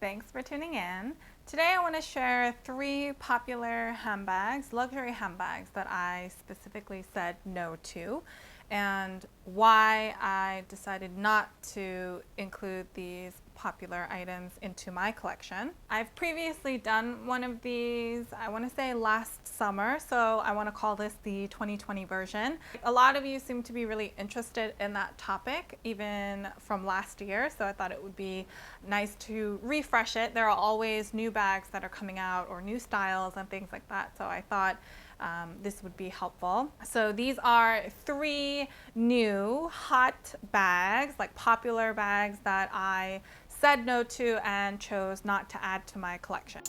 thanks for tuning in. Today I want to share 3 popular handbags, luxury handbags that I specifically said no to, and why I decided not to include these popular items into my collection. I've previously done one of these, I want to say last summer, so I want to call this the 2020 version. A lot of you seem to be really interested in that topic, even from last year, so I thought it would be nice to refresh it. There are always new bags that are coming out or new styles and things like that, so I thought this would be helpful. So these are 3 new hot bags, like popular bags that I said no to and chose not to add to my collection.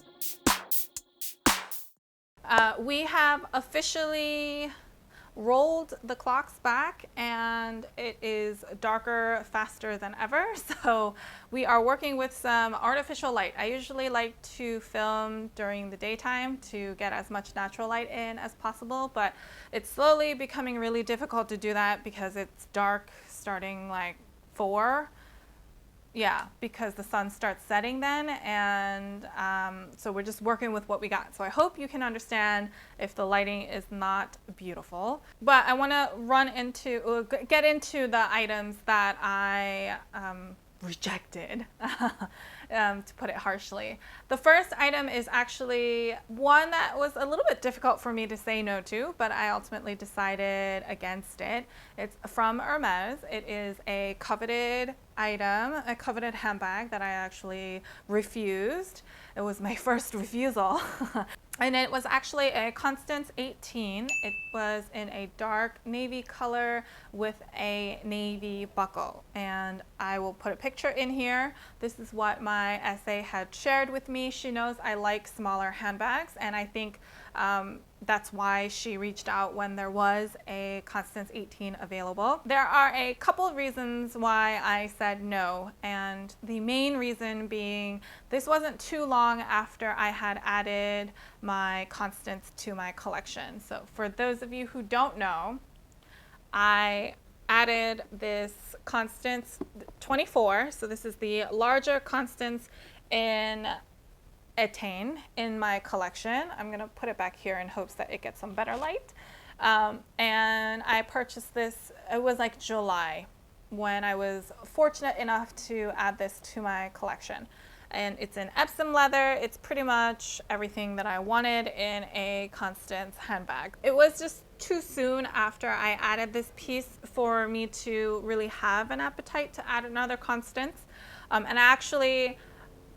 We have officially rolled the clocks back and it is darker faster than ever, so we are working with some artificial light. I usually like to film during the daytime to get as much natural light in as possible, but it's slowly becoming really difficult to do that because it's dark starting like 4. Yeah, because the sun starts setting then, and so we're just working with what we got. So I hope you can understand if the lighting is not beautiful. But I want to get into the items that I rejected, to put it harshly. The first item is actually one that was a little bit difficult for me to say no to, but I ultimately decided against it. It's from Hermes. It is a coveted item, a coveted handbag that I actually refused. It was my first refusal. And it was actually a Constance 18. It was in a dark navy color with a navy buckle. And I will put a picture in here. This is what my essay had shared with me. She knows I like smaller handbags, and I think that's why she reached out when there was a Constance 18 available. There are a couple of reasons why I said no, and the main reason being this wasn't too long after I had added my Constance to my collection. So for those of you who don't know, I added this Constance 24, so this is the larger Constance in Etain in my collection. I'm going to put it back here in hopes that it gets some better light. And I purchased this, it was like July when I was fortunate enough to add this to my collection. And it's in Epsom leather. It's pretty much everything that I wanted in a Constance handbag. It was just too soon after I added this piece for me to really have an appetite to add another Constance. And actually,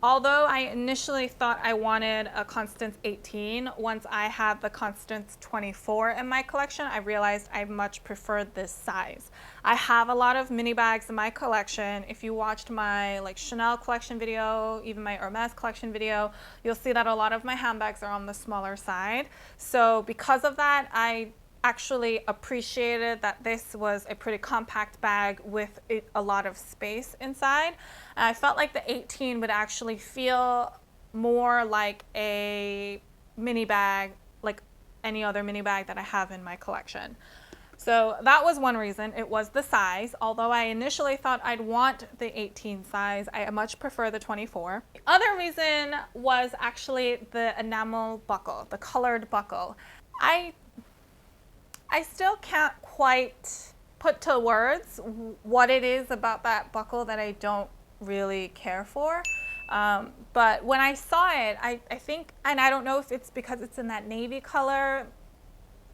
although I initially thought I wanted a Constance 18, once I had the Constance 24 in my collection, I realized I much preferred this size. I have a lot of mini bags in my collection. If you watched my Chanel collection video, even my Hermes collection video, you'll see that a lot of my handbags are on the smaller side. So because of that, I actually appreciated that this was a pretty compact bag with a lot of space inside. And I felt like the 18 would actually feel more like a mini bag, like any other mini bag that I have in my collection. So that was one reason. It was the size. Although I initially thought I'd want the 18 size, I much prefer the 24. The other reason was actually the enamel buckle, the colored buckle. I still can't quite put to words what it is about that buckle that I don't really care for. But when I saw it, I think, and I don't know if it's because it's in that navy color,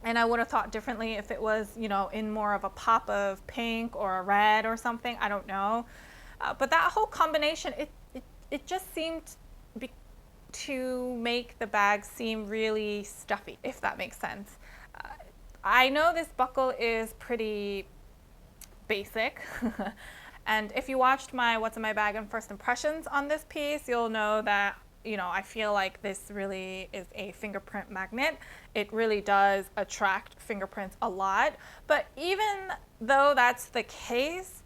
and I would have thought differently if it was, in more of a pop of pink or a red or something. I don't know. But that whole combination, it just seemed to make the bag seem really stuffy, if that makes sense. I know this buckle is pretty basic. And if you watched my What's in My Bag and First Impressions on this piece, you'll know that, I feel like this really is a fingerprint magnet. It really does attract fingerprints a lot. But even though that's the case,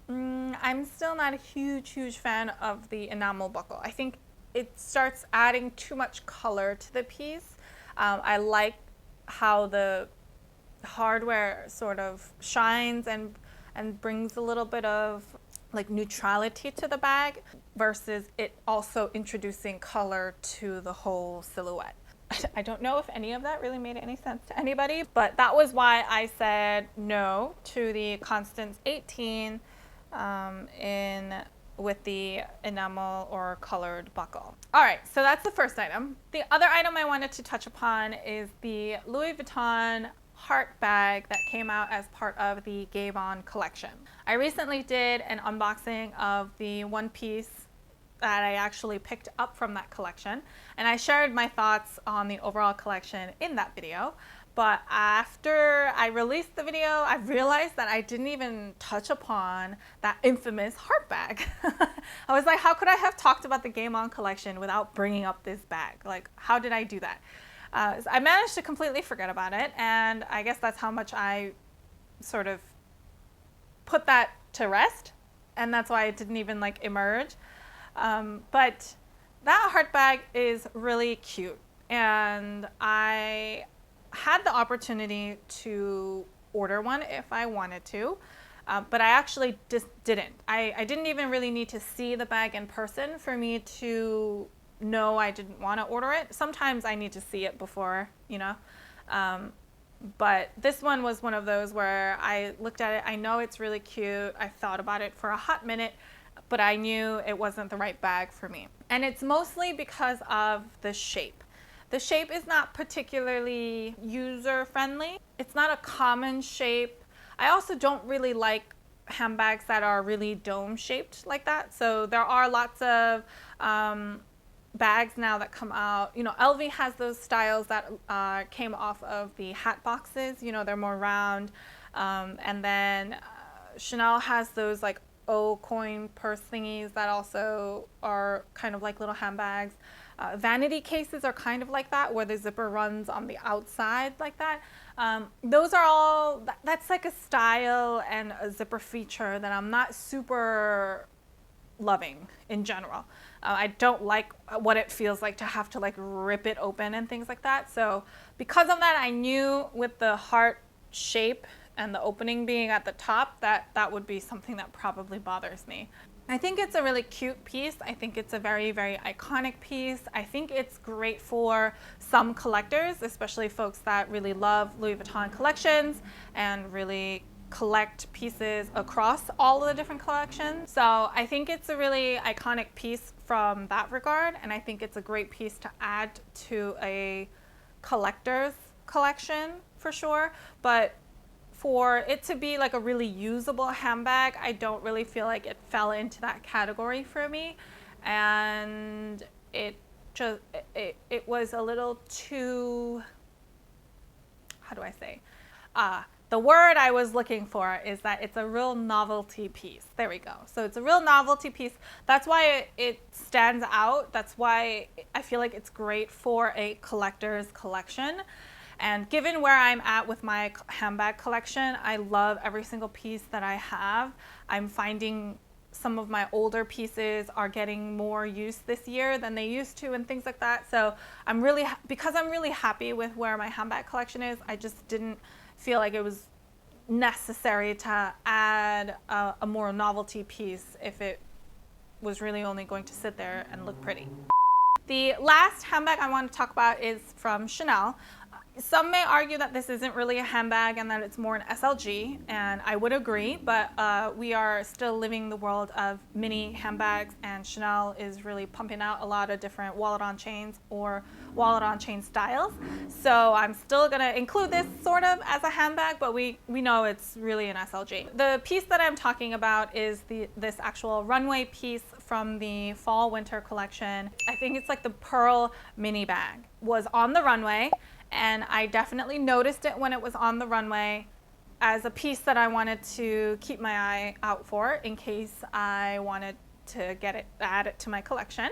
I'm still not a huge fan of the enamel buckle. I think it starts adding too much color to the piece. I like how the hardware sort of shines and brings a little bit of like neutrality to the bag versus it also introducing color to the whole silhouette. I don't know if any of that really made any sense to anybody, but that was why I said no to the Constance 18 with the enamel or colored buckle. All right, so that's the first item. The other item I wanted to touch upon is the Louis Vuitton heart bag that came out as part of the Gabon collection. I recently did an unboxing of the one piece that I actually picked up from that collection, and I shared my thoughts on the overall collection in that video. But after I released the video, I realized that I didn't even touch upon that infamous heart bag. I was like, how could I have talked about the Gabon collection without bringing up this bag? Like, how did I do that? So I managed to completely forget about it, and I guess that's how much I sort of put that to rest, and that's why it didn't even like emerge. But that heart bag is really cute, and I had the opportunity to order one if I wanted to, but I actually just didn't. I didn't even really need to see the bag in person for me to know I didn't want to order it. Sometimes I need to see it before, you know. But this one was one of those where I looked at it, I know it's really cute, I thought about it for a hot minute, but I knew it wasn't the right bag for me. And it's mostly because of the shape. The shape is not particularly user-friendly. It's not a common shape. I also don't really like handbags that are really dome-shaped like that. So there are lots of bags now that come out. You know, LV has those styles that came off of the hat boxes. You know, they're more round. And then Chanel has those like O-coin purse thingies that also are kind of like little handbags. Vanity cases are kind of like that, where the zipper runs on the outside like that. Those are all, that's like a style and a zipper feature that I'm not super loving in general. I don't like what it feels like to have to like rip it open and things like that. So because of that, I knew with the heart shape and the opening being at the top, that would be something that probably bothers me. I think it's a really cute piece. I think it's a very, very iconic piece. I think it's great for some collectors, especially folks that really love Louis Vuitton collections and really collect pieces across all of the different collections. So I think it's a really iconic piece from that regard, and I think it's a great piece to add to a collector's collection for sure. But for it to be like a really usable handbag, I don't really feel like it fell into that category for me. And it was a little too, how do I say? The word I was looking for is that it's a real novelty piece. There we go. So it's a real novelty piece. That's why it stands out. That's why I feel like it's great for a collector's collection. And given where I'm at with my handbag collection, I love every single piece that I have. I'm finding some of my older pieces are getting more use this year than they used to and things like that. So I'm really, because I'm really happy with where my handbag collection is, I just didn't feel like it was necessary to add a more novelty piece if it was really only going to sit there and look pretty. The last handbag I want to talk about is from Chanel. Some may argue that this isn't really a handbag and that it's more an SLG, and I would agree, but we are still living the world of mini handbags, and Chanel is really pumping out a lot of different wallet-on chains or wallet-on-chain styles. So I'm still going to include this sort of as a handbag, but we know it's really an SLG. The piece that I'm talking about is this actual runway piece from the fall-winter collection. I think it's like the pearl mini bag. Was on the runway, and I definitely noticed it when it was on the runway as a piece that I wanted to keep my eye out for in case I wanted to add it to my collection.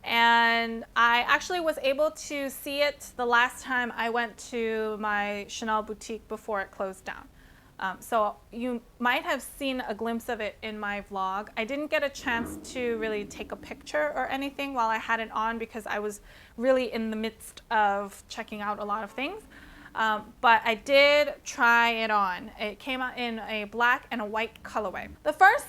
And I actually was able to see it the last time I went to my Chanel boutique before it closed down. So you might have seen a glimpse of it in my vlog. I didn't get a chance to really take a picture or anything while I had it on because I was really in the midst of checking out a lot of things. But I did try it on. It came out in a black and a white colorway. The first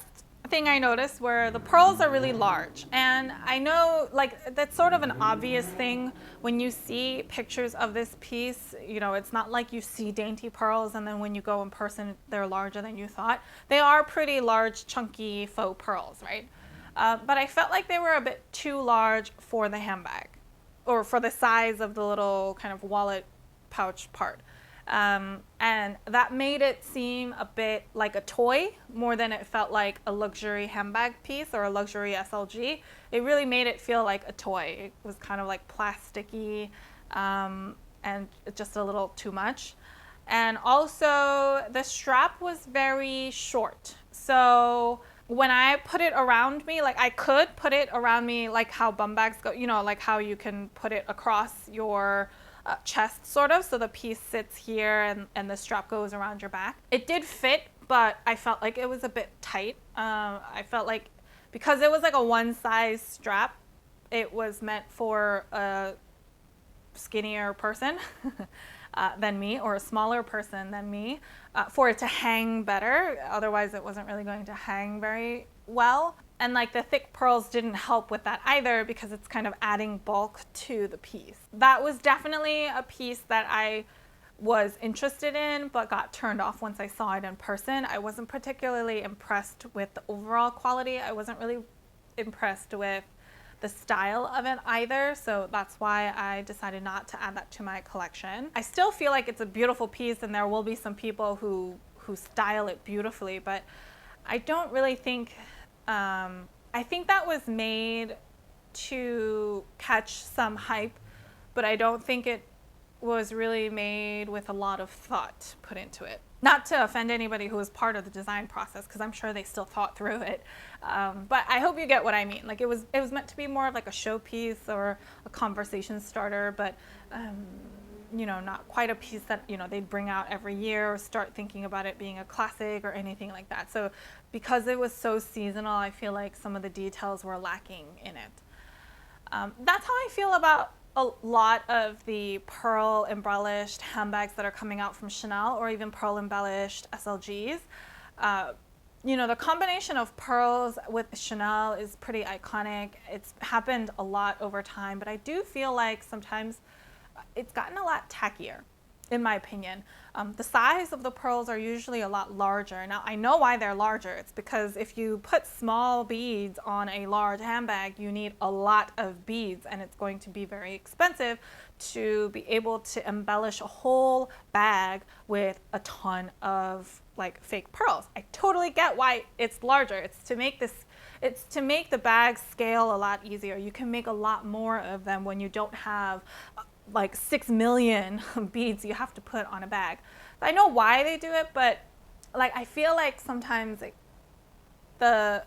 thing I noticed were the pearls are really large. And I know, like, that's sort of an obvious thing when you see pictures of this piece. You know, it's not like you see dainty pearls and then when you go in person, they're larger than you thought. They are pretty large, chunky faux pearls, right? But I felt like they were a bit too large for the handbag, or for the size of the little kind of wallet pouch part. And that made it seem a bit like a toy more than it felt like a luxury handbag piece or a luxury SLG. It really made it feel like a toy. It was kind of like plasticky, and just a little too much. And also the strap was very short. So when I put it around me, like I could put it around me like how bum bags go, you know, like how you can put it across your chest sort of, so the piece sits here and the strap goes around your back. It did fit, but I felt like it was a bit tight. I felt like because it was like a one size strap, it was meant for a skinnier person than me, or a smaller person than me, for it to hang better. Otherwise it wasn't really going to hang very well. And like the thick pearls didn't help with that either, because it's kind of adding bulk to the piece. That was definitely a piece that I was interested in, but got turned off once I saw it in person. I wasn't particularly impressed with the overall quality. I wasn't really impressed with the style of it either, so that's why I decided not to add that to my collection. I still feel like it's a beautiful piece, and there will be some people who style it beautifully, but I don't really think I think that was made to catch some hype, but I don't think it was really made with a lot of thought put into it. Not to offend anybody who was part of the design process, because I'm sure they still thought through it. But I hope you get what I mean. Like it was meant to be more of like a showpiece or a conversation starter, but you know, not quite a piece that, you know, they'd bring out every year or start thinking about it being a classic or anything like that. So because it was so seasonal, I feel like some of the details were lacking in it. That's how I feel about a lot of the pearl embellished handbags that are coming out from Chanel, or even pearl embellished SLGs. You know, the combination of pearls with Chanel is pretty iconic. It's happened a lot over time, but I do feel like sometimes it's gotten a lot tackier, in my opinion. The size of the pearls are usually a lot larger. Now, I know why they're larger. It's because if you put small beads on a large handbag, you need a lot of beads, and it's going to be very expensive to be able to embellish a whole bag with a ton of like fake pearls. I totally get why it's larger. It's to make the bag scale a lot easier. You can make a lot more of them when you don't have like 6 million beads you have to put on a bag. I know why they do it, but like I feel like sometimes the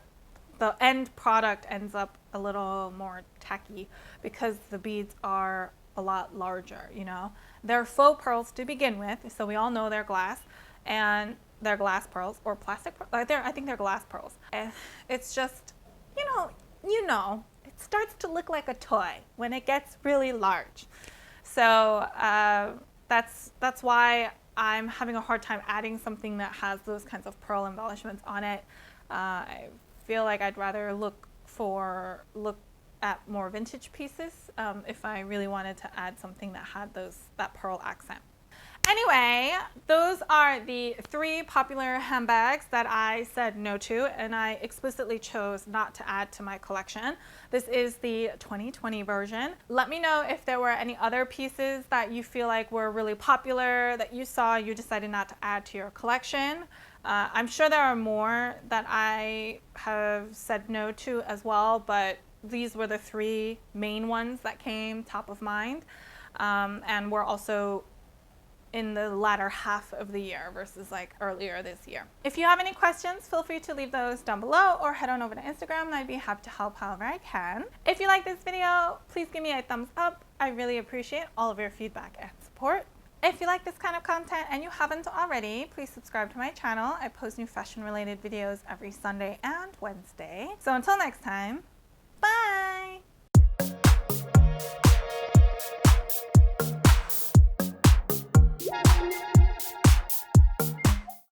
end product ends up a little more tacky because the beads are a lot larger, you know. They're faux pearls to begin with, so we all know they're glass, and they're glass pearls or plastic pearls. I think they're glass pearls. And it's just, you know, it starts to look like a toy when it gets really large. So that's why I'm having a hard time adding something that has those kinds of pearl embellishments on it. I feel like I'd rather look at more vintage pieces if I really wanted to add something that had that pearl accent. Anyway, those are the 3 popular handbags that I said no to, and I explicitly chose not to add to my collection. This is the 2020 version. Let me know if there were any other pieces that you feel like were really popular that you saw you decided not to add to your collection. I'm sure there are more that I have said no to as well, but these were the 3 main ones that came top of mind, and were also in the latter half of the year versus like earlier this year. If you have any questions, feel free to leave those down below or head on over to Instagram, and I'd be happy to help however I can. If you like this video, please give me a thumbs up. I really appreciate all of your feedback and support. If you like this kind of content and you haven't already, please subscribe to my channel. I post new fashion related videos every Sunday and Wednesday. So until next time,